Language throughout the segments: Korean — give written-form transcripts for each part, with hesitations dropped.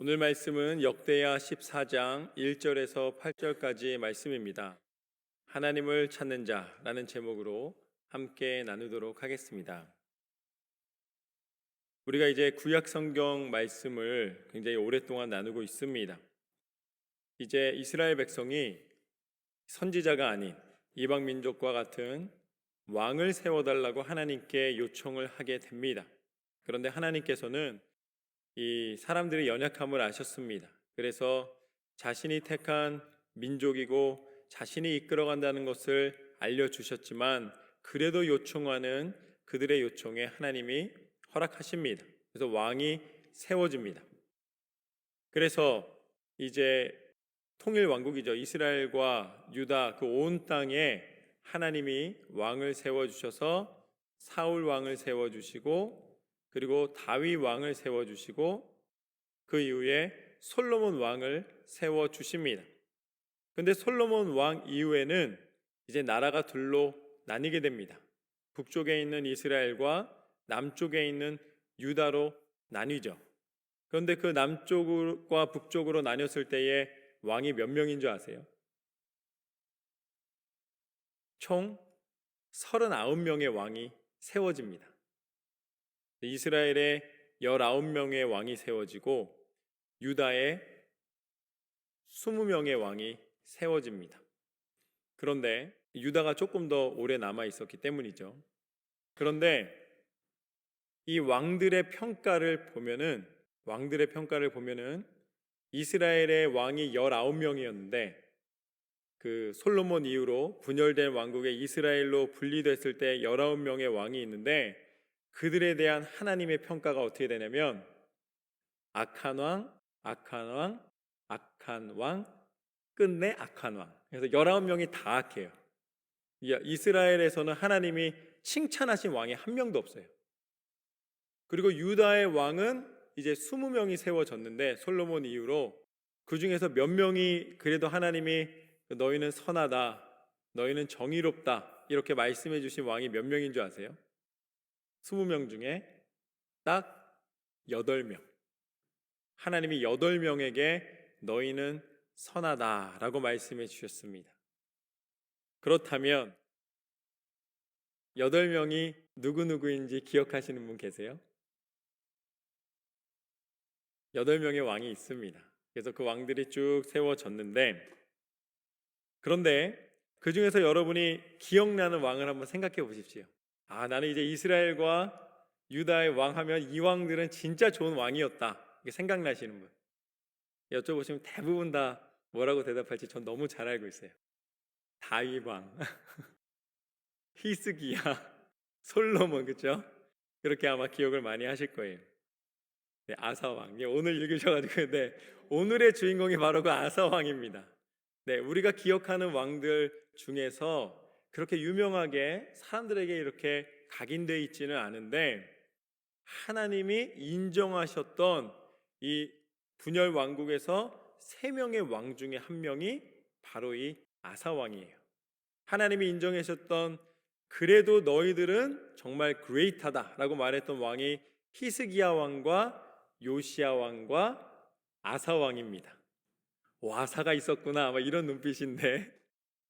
오늘 말씀은 역대하 14장 1절에서 8절까지의 말씀입니다. 하나님을 찾는 자라는 제목으로 함께 나누도록 하겠습니다. 우리가 이제 구약 성경 말씀을 굉장히 오랫동안 나누고 있습니다. 이제 이스라엘 백성이 선지자가 아닌 이방 민족과 같은 왕을 세워달라고 하나님께 요청을 하게 됩니다. 그런데 하나님께서는 이 사람들의 연약함을 아셨습니다. 그래서 자신이 택한 민족이고 자신이 이끌어간다는 것을 알려주셨지만 그래도 요청하는 그들의 요청에 하나님이 허락하십니다. 그래서 왕이 세워집니다. 그래서 이제 통일 왕국이죠. 이스라엘과 유다 그 온 땅에 하나님이 왕을 세워주셔서 사울 왕을 세워주시고 그리고 다윗 왕을 세워주시고 그 이후에 솔로몬 왕을 세워주십니다. 그런데 솔로몬 왕 이후에는 이제 나라가 둘로 나뉘게 됩니다. 북쪽에 있는 이스라엘과 남쪽에 있는 유다로 나뉘죠. 그런데 그 남쪽과 북쪽으로 나뉘었을 때에 왕이 몇 명인 줄 아세요? 총 39명의 왕이 세워집니다. 이스라엘에 19명의 왕이 세워지고 유다에 20명의 왕이 세워집니다. 그런데 유다가 조금 더 오래 남아 있었기 때문이죠. 그런데 이 왕들의 평가를 보면은 이스라엘의 왕이 19명이었는데 그 솔로몬 이후로 분열된 왕국의 이스라엘로 분리됐을 때 19명의 왕이 있는데 그들에 대한 하나님의 평가가 어떻게 되냐면 악한 왕, 끝내 악한 왕. 그래서 19명이 다 악해요. 이스라엘에서는 하나님이 칭찬하신 왕이 한 명도 없어요. 그리고 유다의 왕은 이제 20명이 세워졌는데 솔로몬 이후로 그 중에서 몇 명이 그래도 하나님이 너희는 선하다, 너희는 정의롭다 이렇게 말씀해 주신 왕이 몇 명인 줄 아세요? 20명 중에 딱 8명. 하나님이 8명에게 너희는 선하다라고 말씀해 주셨습니다. 그렇다면 8명이 누구누구인지 기억하시는 분 계세요? 8명의 왕이 있습니다. 그래서 그 왕들이 쭉 세워졌는데 그런데 그 중에서 여러분이 기억나는 왕을 한번 생각해 보십시오. 나는 이제 이스라엘과 유다의 왕 하면 이 왕들은 진짜 좋은 왕이었다. 이게 생각나시는 분. 여쭤보시면 대부분 다 뭐라고 대답할지 전 너무 잘 알고 있어요. 다윗 왕, 히스기야, 솔로몬, 그렇죠? 그렇게 아마 기억을 많이 하실 거예요. 네, 아사 왕. 오늘 읽으셔가지고 오늘의 주인공이 바로 그 아사 왕입니다. 네, 우리가 기억하는 왕들 중에서 그렇게 유명하게 사람들에게 이렇게 각인되어 있지는 않은데 하나님이 인정하셨던 이 분열 왕국에서 3명의 왕 중에 한 명이 바로 이 아사 왕이에요. 하나님이 인정하셨던 그래도 너희들은 정말 그레이트하다라고 말했던 왕이 히스기야 왕과 요시야 왕과 아사 왕입니다. 아사가 있었구나 이런 눈빛인데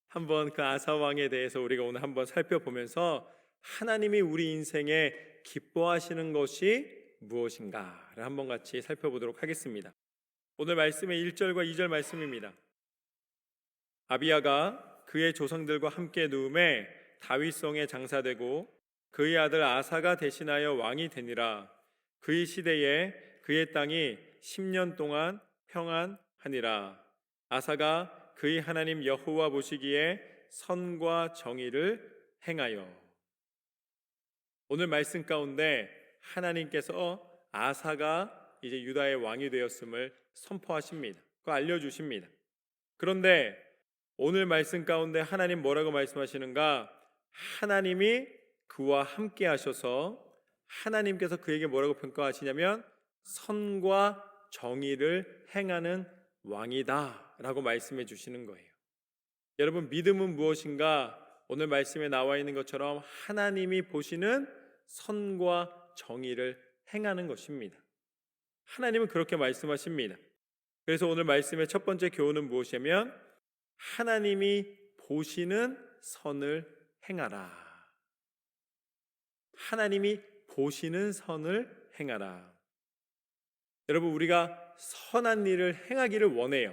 한번 그 아사 왕에 대해서 우리가 오늘 한번 살펴보면서 하나님이 우리 인생에 기뻐하시는 것이 무엇인가를 한번 같이 살펴보도록 하겠습니다. 오늘 말씀의 1절과 2절 말씀입니다. 아비야가 그의 조상들과 함께 누움에 다윗성에 장사되고 그의 아들 아사가 대신하여 왕이 되니라. 그의 시대에 그의 땅이 10년 동안 평안하니라. 아사가 그의 하나님 여호와 보시기에 선과 정의를 행하여. 오늘 말씀 가운데 하나님께서 아사가 이제 유다의 왕이 되었음을 선포하십니다. 그거 알려주십니다. 그런데 오늘 말씀 가운데 하나님 뭐라고 말씀하시는가? 하나님이 그와 함께 하셔서 하나님께서 그에게 뭐라고 평가하시냐면 선과 정의를 행하는 왕이다 라고 말씀해 주시는 거예요. 여러분, 믿음은 무엇인가? 오늘 말씀에 나와 있는 것처럼 하나님이 보시는 선과 정의를 행하는 것입니다. 하나님은 그렇게 말씀하십니다. 그래서 오늘 말씀의 첫 번째 교훈은 무엇이냐면 하나님이 보시는 선을 행하라. 하나님이 보시는 선을 행하라. 여러분, 우리가 선한 일을 행하기를 원해요.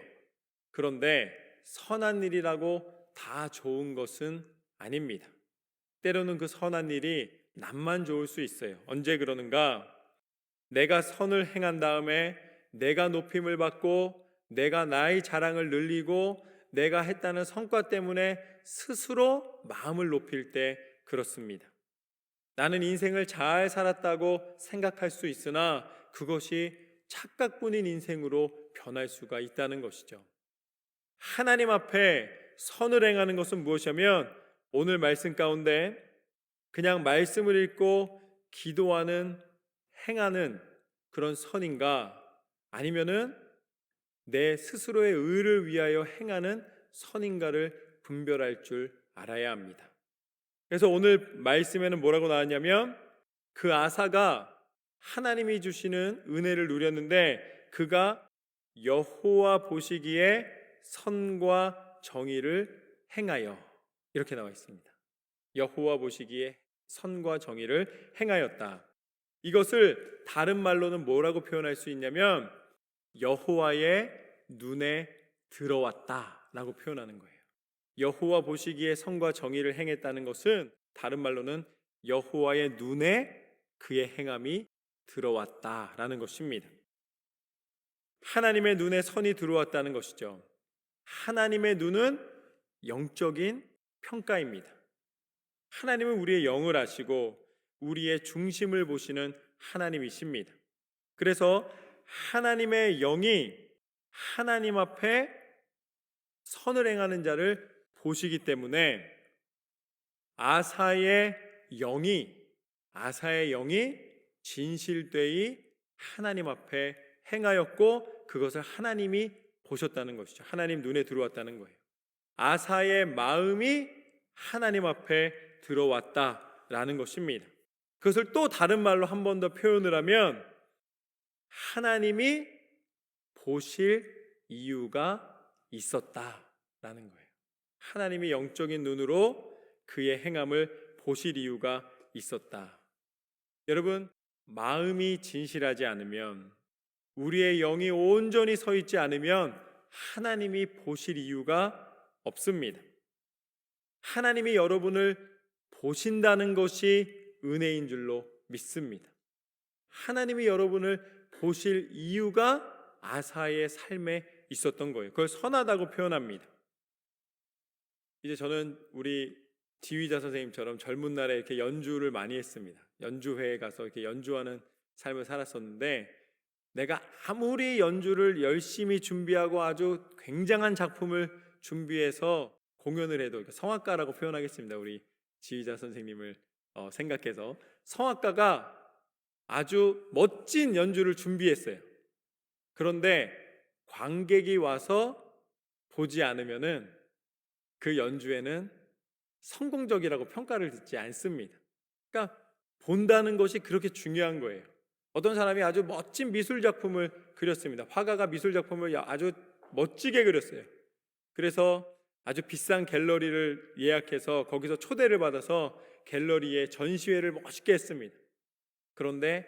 그런데 선한 일이라고 다 좋은 것은 아닙니다. 때로는 그 선한 일이 남만 좋을 수 있어요. 언제 그러는가? 내가 선을 행한 다음에 내가 높임을 받고 내가 나의 자랑을 늘리고 내가 했다는 성과 때문에 스스로 마음을 높일 때 그렇습니다. 나는 인생을 잘 살았다고 생각할 수 있으나 그것이 착각뿐인 인생으로 변할 수가 있다는 것이죠. 하나님 앞에 선을 행하는 것은 무엇이냐면 오늘 말씀 가운데 그냥 말씀을 읽고 기도하는 행하는 그런 선인가 아니면은 내 스스로의 의를 위하여 행하는 선인가를 분별할 줄 알아야 합니다. 그래서 오늘 말씀에는 뭐라고 나왔냐면 그 아사가 하나님이 주시는 은혜를 누렸는데 그가 여호와 보시기에 선과 정의를 행하여 이렇게 나와 있습니다. 여호와 보시기에 선과 정의를 행하였다. 이것을 다른 말로는 뭐라고 표현할 수 있냐면 여호와의 눈에 들어왔다라고 표현하는 거예요. 여호와 보시기에 선과 정의를 행했다는 것은 다른 말로는 여호와의 눈에 그의 행함이 들어왔다라는 것입니다. 하나님의 눈에 선이 들어왔다는 것이죠. 하나님의 눈은 영적인 평가입니다. 하나님은 우리의 영을 아시고 우리의 중심을 보시는 하나님이십니다. 그래서 하나님의 영이 하나님 앞에 선을 행하는 자를 보시기 때문에 아사의 영이 진실되이 하나님 앞에 행하였고 그것을 하나님이 보셨다는 것이죠. 하나님 눈에 들어왔다는 거예요. 아사의 마음이 하나님 앞에 들어왔다라는 것입니다. 그것을 또 다른 말로 한 번 더 표현을 하면 하나님이 보실 이유가 있었다라는 거예요. 하나님이 영적인 눈으로 그의 행함을 보실 이유가 있었다. 여러분, 마음이 진실하지 않으면 우리의 영이 온전히 서 있지 않으면 하나님이 보실 이유가 없습니다. 하나님이 여러분을 보신다는 것이 은혜인 줄로 믿습니다. 하나님이 여러분을 보실 이유가 아사의 삶에 있었던 거예요. 그걸 선하다고 표현합니다. 이제 저는 우리 지휘자 선생님처럼 젊은 날에 이렇게 연주를 많이 했습니다. 연주회에 가서 이렇게 연주하는 삶을 살았었는데 내가 아무리 연주를 열심히 준비하고 아주 굉장한 작품을 준비해서 공연을 해도 성악가라고 표현하겠습니다. 우리 지휘자 선생님을 생각해서 성악가가 아주 멋진 연주를 준비했어요. 그런데 관객이 와서 보지 않으면은 그 연주에는 성공적이라고 평가를 듣지 않습니다. 그러니까 본다는 것이 그렇게 중요한 거예요. 어떤 사람이 아주 멋진 미술 작품을 그렸습니다. 화가가 미술 작품을 아주 멋지게 그렸어요. 그래서 아주 비싼 갤러리를 예약해서 거기서 초대를 받아서 갤러리에 전시회를 멋있게 했습니다. 그런데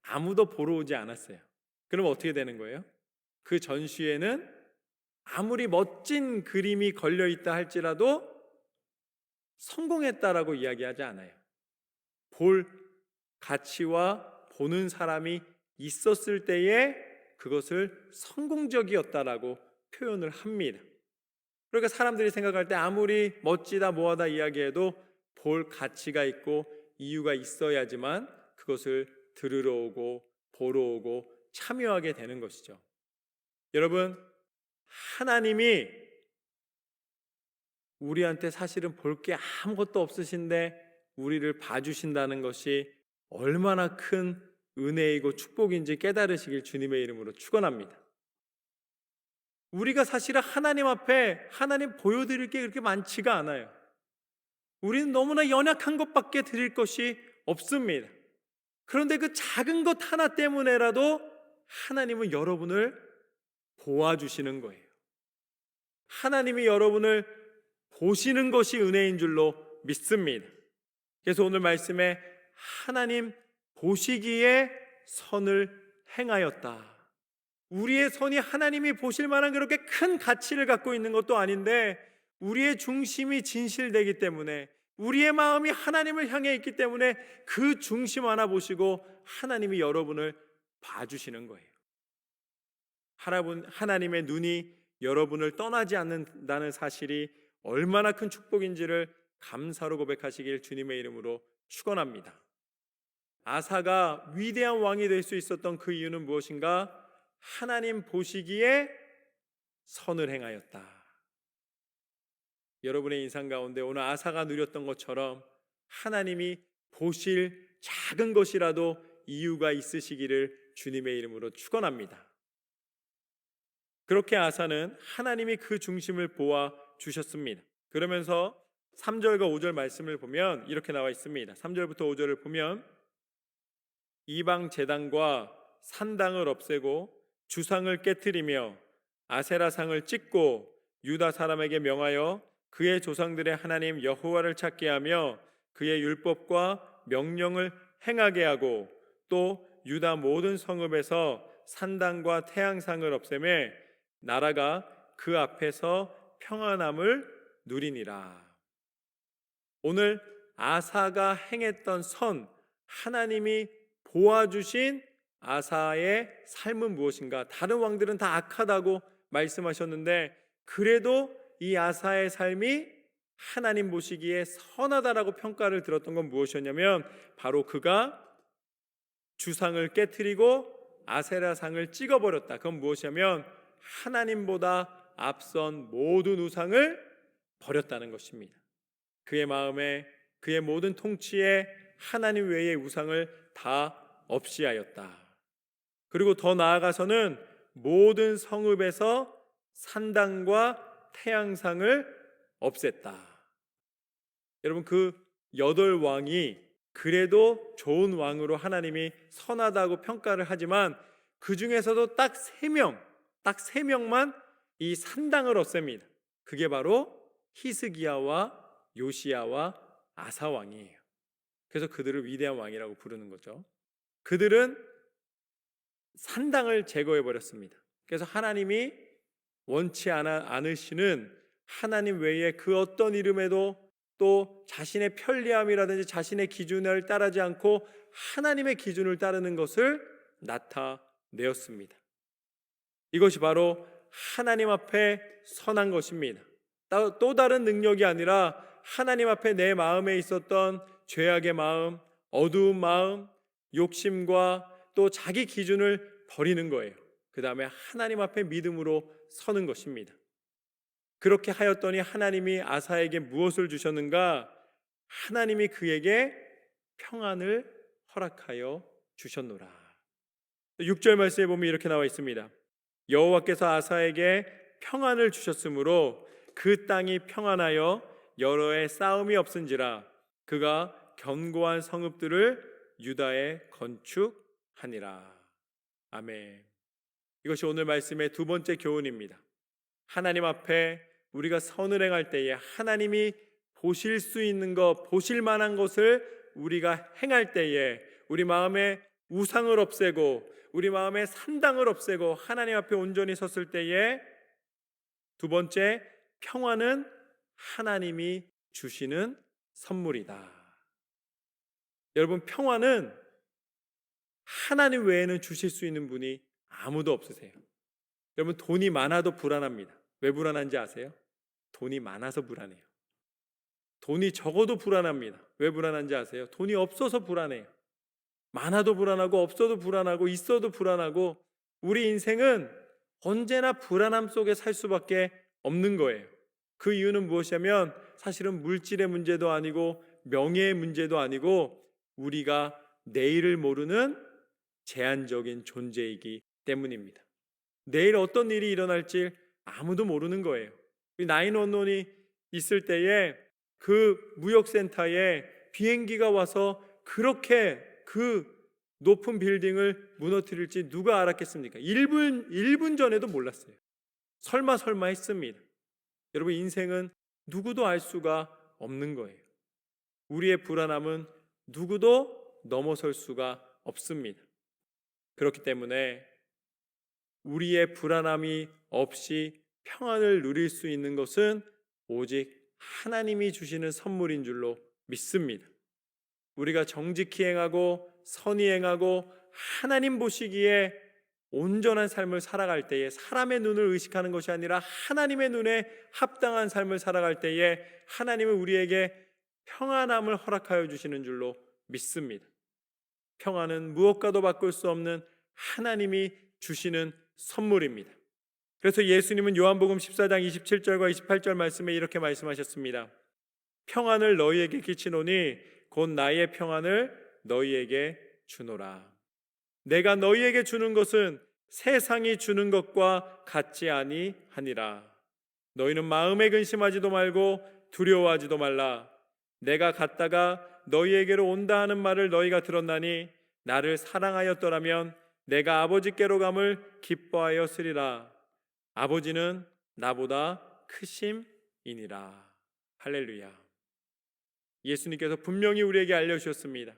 아무도 보러 오지 않았어요. 그럼 어떻게 되는 거예요? 그 전시회는 아무리 멋진 그림이 걸려 있다 할지라도 성공했다라고 이야기하지 않아요. 볼 가치와 보는 사람이 있었을 때에 그것을 성공적이었다라고 표현을 합니다. 그러니까 사람들이 생각할 때 아무리 멋지다 뭐하다 이야기해도 볼 가치가 있고 이유가 있어야지만 그것을 들으러 오고 보러 오고 참여하게 되는 것이죠. 여러분, 하나님이 우리한테 사실은 볼 게 아무것도 없으신데 우리를 봐주신다는 것이 얼마나 큰 은혜이고 축복인지 깨달으시길 주님의 이름으로 축원합니다. 우리가 사실은 하나님 앞에 하나님 보여드릴 게 그렇게 많지가 않아요. 우리는 너무나 연약한 것밖에 드릴 것이 없습니다. 그런데 그 작은 것 하나 때문에라도 하나님은 여러분을 보아주시는 거예요. 하나님이 여러분을 보시는 것이 은혜인 줄로 믿습니다. 그래서 오늘 말씀에 하나님 보시기에 선을 행하였다. 우리의 선이 하나님이 보실 만한 그렇게 큰 가치를 갖고 있는 것도 아닌데, 우리의 중심이 진실되기 때문에, 우리의 마음이 하나님을 향해 있기 때문에 그 중심 하나 보시고 하나님이 여러분을 봐주시는 거예요. 하나님의 눈이 여러분을 떠나지 않는다는 사실이 얼마나 큰 축복인지를 감사로 고백하시길 주님의 이름으로 축원합니다. 아사가 위대한 왕이 될 수 있었던 그 이유는 무엇인가? 하나님 보시기에 선을 행하였다. 여러분의 인상 가운데 오늘 아사가 누렸던 것처럼 하나님이 보실 작은 것이라도 이유가 있으시기를 주님의 이름으로 축원합니다. 그렇게 아사는 하나님이 그 중심을 보아 주셨습니다. 그러면서 3절과 5절 말씀을 보면 이렇게 나와 있습니다. 3절부터 5절을 보면 이방 제단과 산당을 없애고 주상을 깨트리며 아세라상을 찢고 유다 사람에게 명하여 그의 조상들의 하나님 여호와를 찾게 하며 그의 율법과 명령을 행하게 하고 또 유다 모든 성읍에서 산당과 태양상을 없애매 나라가 그 앞에서 평안함을 누리니라. 오늘 아사가 행했던 선, 하나님이 보아주신 아사의 삶은 무엇인가? 다른 왕들은 다 악하다고 말씀하셨는데 그래도 이 아사의 삶이 하나님 보시기에 선하다라고 평가를 들었던 건 무엇이었냐면 바로 그가 주상을 깨트리고 아세라상을 찍어버렸다. 그건 무엇이냐면 하나님보다 앞선 모든 우상을 버렸다는 것입니다. 그의 마음에, 그의 모든 통치에 하나님 외의 우상을 다 없이 하였다. 그리고 더 나아가서는 모든 성읍에서 산당과 태양상을 없앴다. 여러분, 그 8왕이 그래도 좋은 왕으로 하나님이 선하다고 평가를 하지만 그 중에서도 딱 3명만 이 산당을 없앱니다. 그게 바로 히스기야와 요시야와 아사 왕이에요. 그래서 그들을 위대한 왕이라고 부르는 거죠. 그들은 산당을 제거해 버렸습니다. 그래서 하나님이 원치 않으시는 하나님 외에 그 어떤 이름에도 또 자신의 편리함이라든지 자신의 기준을 따르지 않고 하나님의 기준을 따르는 것을 나타내었습니다. 이것이 바로 하나님 앞에 선한 것입니다. 또 다른 능력이 아니라 하나님 앞에 내 마음에 있었던 죄악의 마음, 어두운 마음, 욕심과 또 자기 기준을 버리는 거예요. 그 다음에 하나님 앞에 믿음으로 서는 것입니다. 그렇게 하였더니 하나님이 아사에게 무엇을 주셨는가? 하나님이 그에게 평안을 허락하여 주셨노라. 6절 말씀에 보면 이렇게 나와 있습니다. 여호와께서 아사에게 평안을 주셨으므로 그 땅이 평안하여 여러 해 싸움이 없은지라 그가 견고한 성읍들을 유다에 건축하니라. 아멘. 이것이 오늘 말씀의 두 번째 교훈입니다. 하나님 앞에 우리가 선을 행할 때에 하나님이 보실 수 있는 것, 보실 만한 것을 우리가 행할 때에 우리 마음에 우상을 없애고 우리 마음에 산당을 없애고 하나님 앞에 온전히 섰을 때에 두 번째, 평안은 하나님이 주시는 선물이다. 여러분, 평안은 하나님 외에는 주실 수 있는 분이 아무도 없으세요. 여러분, 돈이 많아도 불안합니다. 왜 불안한지 아세요? 돈이 많아서 불안해요. 돈이 적어도 불안합니다. 왜 불안한지 아세요? 돈이 없어서 불안해요. 많아도 불안하고 없어도 불안하고 있어도 불안하고 우리 인생은 언제나 불안함 속에 살 수밖에 없는 거예요. 그 이유는 무엇이냐면 사실은 물질의 문제도 아니고 명예의 문제도 아니고 우리가 내일을 모르는 제한적인 존재이기 때문입니다. 내일 어떤 일이 일어날지 아무도 모르는 거예요. 911이 있을 때에 그 무역센터에 비행기가 와서 그렇게 그 높은 빌딩을 무너뜨릴지 누가 알았겠습니까? 1분 전에도 몰랐어요. 설마 했습니다. 여러분, 인생은 누구도 알 수가 없는 거예요. 우리의 불안함은 누구도 넘어설 수가 없습니다. 그렇기 때문에 우리의 불안함이 없이 평안을 누릴 수 있는 것은 오직 하나님이 주시는 선물인 줄로 믿습니다. 우리가 정직히 행하고 선히 행하고 하나님 보시기에 온전한 삶을 살아갈 때에, 사람의 눈을 의식하는 것이 아니라 하나님의 눈에 합당한 삶을 살아갈 때에 하나님은 우리에게 평안함을 허락하여 주시는 줄로 믿습니다. 평안은 무엇과도 바꿀 수 없는 하나님이 주시는 선물입니다. 그래서 예수님은 요한복음 14장 27절과 28절 말씀에 이렇게 말씀하셨습니다. 평안을 너희에게 끼치노니 곧 나의 평안을 너희에게 주노라. 내가 너희에게 주는 것은 세상이 주는 것과 같지 아니하니라. 너희는 마음에 근심하지도 말고 두려워하지도 말라. 내가 갔다가 너희에게로 온다 하는 말을 너희가 들었나니 나를 사랑하였더라면 내가 아버지께로 감을 기뻐하였으리라. 아버지는 나보다 크심이니라. 할렐루야. 예수님께서 분명히 우리에게 알려주셨습니다.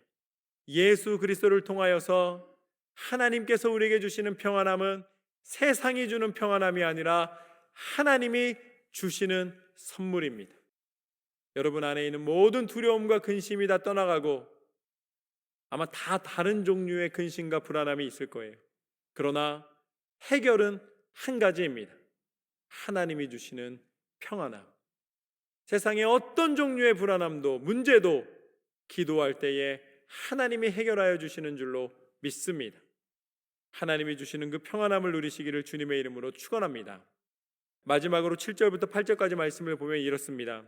예수 그리스도를 통하여서 하나님께서 우리에게 주시는 평안함은 세상이 주는 평안함이 아니라 하나님이 주시는 선물입니다. 여러분 안에 있는 모든 두려움과 근심이 다 떠나가고 아마 다 다른 종류의 근심과 불안함이 있을 거예요. 그러나 해결은 한 가지입니다. 하나님이 주시는 평안함. 세상의 어떤 종류의 불안함도 문제도 기도할 때에 하나님이 해결하여 주시는 줄로 믿습니다. 하나님이 주시는 그 평안함을 누리시기를 주님의 이름으로 축원합니다. 마지막으로 7절부터 8절까지 말씀을 보면 이렇습니다.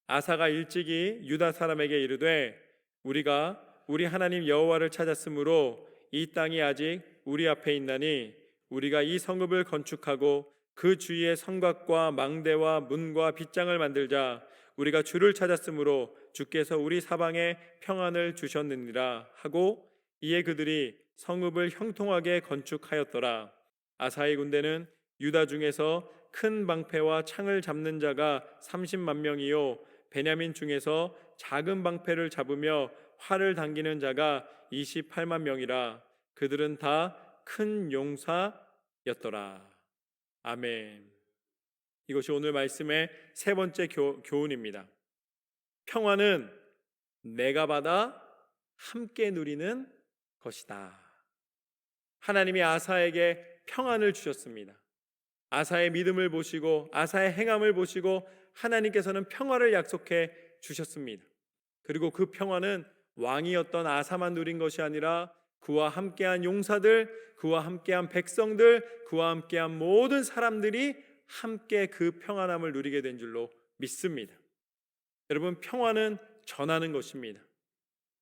아사가 일찍이 유다 사람에게 이르되 우리가 우리 하나님 여호와를 찾았으므로 이 땅이 아직 우리 앞에 있나니 우리가 이 성읍을 건축하고 그 주위에 성곽과 망대와 문과 빗장을 만들자. 우리가 주를 찾았으므로 주께서 우리 사방에 평안을 주셨느니라 하고 이에 그들이 성읍을 형통하게 건축하였더라. 아사의 군대는 유다 중에서 큰 방패와 창을 잡는 자가 30만 명이요 베냐민 중에서 작은 방패를 잡으며 활을 당기는 자가 28만 명이라. 그들은 다 큰 용사였더라. 아멘. 이것이 오늘 말씀의 세 번째 교훈입니다. 평화는 내가 받아 함께 누리는 것이다. 하나님이 아사에게 평안을 주셨습니다. 아사의 믿음을 보시고 아사의 행함을 보시고 하나님께서는 평화를 약속해 주셨습니다. 그리고 그 평화는 왕이었던 아사만 누린 것이 아니라 그와 함께한 용사들, 그와 함께한 백성들, 그와 함께한 모든 사람들이 함께 그 평안함을 누리게 된 줄로 믿습니다. 여러분, 평화는 전하는 것입니다.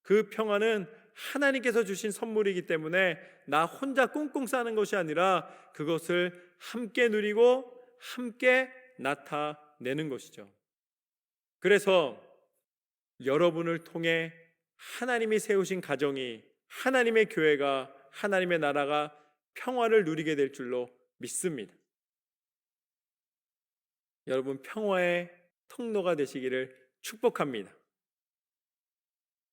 그 평화는 하나님께서 주신 선물이기 때문에 나 혼자 꽁꽁 싸는 것이 아니라 그것을 함께 누리고 함께 나타내는 것이죠. 그래서 여러분을 통해 하나님이 세우신 가정이, 하나님의 교회가, 하나님의 나라가 평화를 누리게 될 줄로 믿습니다. 여러분, 평화의 통로가 되시기를 축복합니다.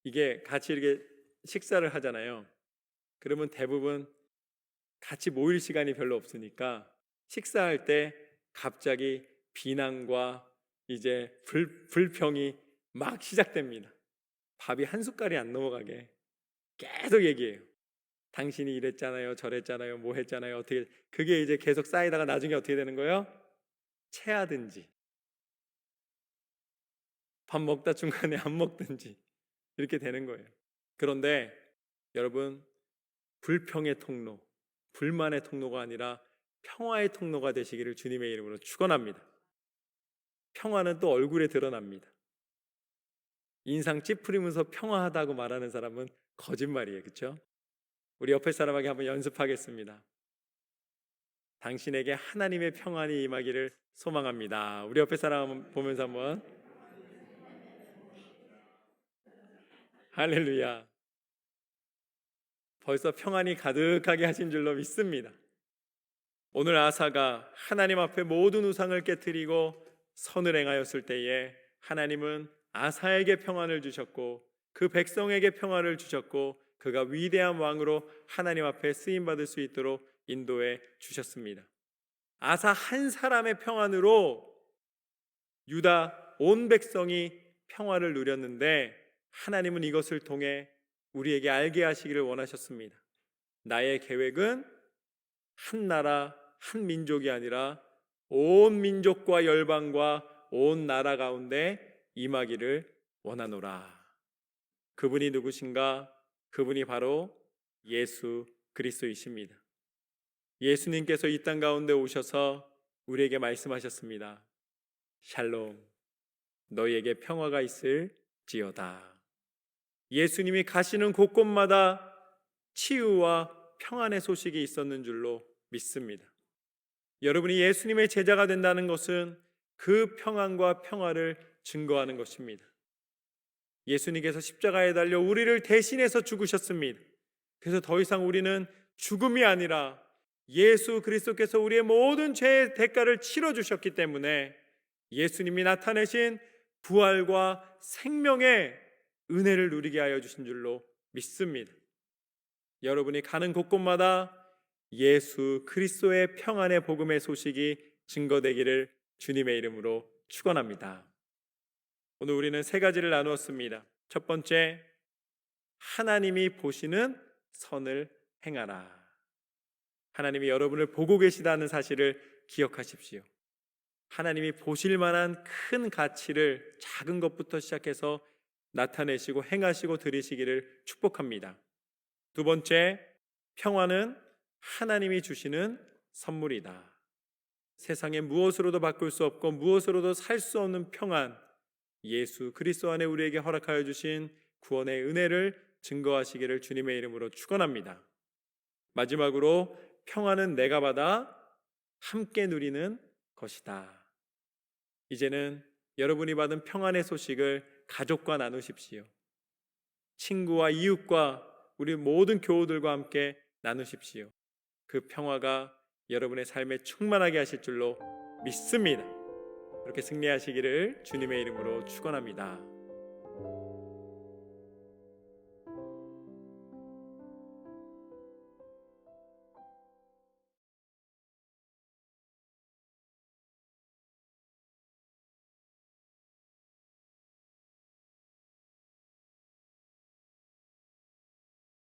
이게 같이 이렇게 식사를 하잖아요. 그러면 대부분 같이 모일 시간이 별로 없으니까 식사할 때 갑자기 비난과 이제 불평이 막 시작됩니다. 밥이 한 숟갈이 안 넘어가게 계속 얘기해요. 당신이 이랬잖아요, 저랬잖아요, 뭐 했잖아요, 어떻게. 그게 이제 계속 쌓이다가 나중에 어떻게 되는 거예요? 체하든지 밥 먹다 중간에 안 먹든지 이렇게 되는 거예요. 그런데 여러분, 불평의 통로, 불만의 통로가 아니라 평화의 통로가 되시기를 주님의 이름으로 축원합니다. 평화는 또 얼굴에 드러납니다. 인상 찌푸리면서 평화하다고 말하는 사람은 거짓말이에요. 그렇죠? 우리 옆에 사람에게 한번 연습하겠습니다. 당신에게 하나님의 평안이 임하기를 소망합니다. 우리 옆에 사람 보면서 한번 할렐루야. 벌써 평안이 가득하게 하신 줄로 믿습니다. 오늘 아사가 하나님 앞에 모든 우상을 깨뜨리고 선을 행하였을 때에 하나님은 아사에게 평안을 주셨고 그 백성에게 평안을 주셨고 그가 위대한 왕으로 하나님 앞에 쓰임받을 수 있도록 인도해 주셨습니다. 아사 한 사람의 평안으로 유다 온 백성이 평화를 누렸는데 하나님은 이것을 통해 우리에게 알게 하시기를 원하셨습니다. 나의 계획은 한 나라 한 민족이 아니라 온 민족과 열방과 온 나라 가운데 임하기를 원하노라. 그분이 누구신가? 그분이 바로 예수 그리스도이십니다. 예수님께서 이 땅 가운데 오셔서 우리에게 말씀하셨습니다. 샬롬, 너희에게 평화가 있을지어다. 예수님이 가시는 곳곳마다 치유와 평안의 소식이 있었는 줄로 믿습니다. 여러분이 예수님의 제자가 된다는 것은 그 평안과 평화를 증거하는 것입니다. 예수님께서 십자가에 달려 우리를 대신해서 죽으셨습니다. 그래서 더 이상 우리는 죽음이 아니라 예수 그리스도께서 우리의 모든 죄의 대가를 치러주셨기 때문에 예수님이 나타내신 부활과 생명의 은혜를 누리게 하여 주신 줄로 믿습니다. 여러분이 가는 곳곳마다 예수 그리스도의 평안의 복음의 소식이 증거되기를 주님의 이름으로 축원합니다. 오늘 우리는 세 가지를 나누었습니다. 첫 번째, 하나님이 보시는 선을 행하라. 하나님이 여러분을 보고 계시다는 사실을 기억하십시오. 하나님이 보실 만한 큰 가치를 작은 것부터 시작해서 나타내시고 행하시고 드리시기를 축복합니다. 두 번째, 평화는 하나님이 주시는 선물이다. 세상에 무엇으로도 바꿀 수 없고 무엇으로도 살 수 없는 평안, 예수 그리스도 안에 우리에게 허락하여 주신 구원의 은혜를 증거하시기를 주님의 이름으로 축원합니다. 마지막으로 평안은 내가 받아 함께 누리는 것이다. 이제는 여러분이 받은 평안의 소식을 가족과 나누십시오. 친구와 이웃과 우리 모든 교우들과 함께 나누십시오. 그 평화가 여러분의 삶에 충만하게 하실 줄로 믿습니다. 그렇게 승리하시기를 주님의 이름으로 축원합니다.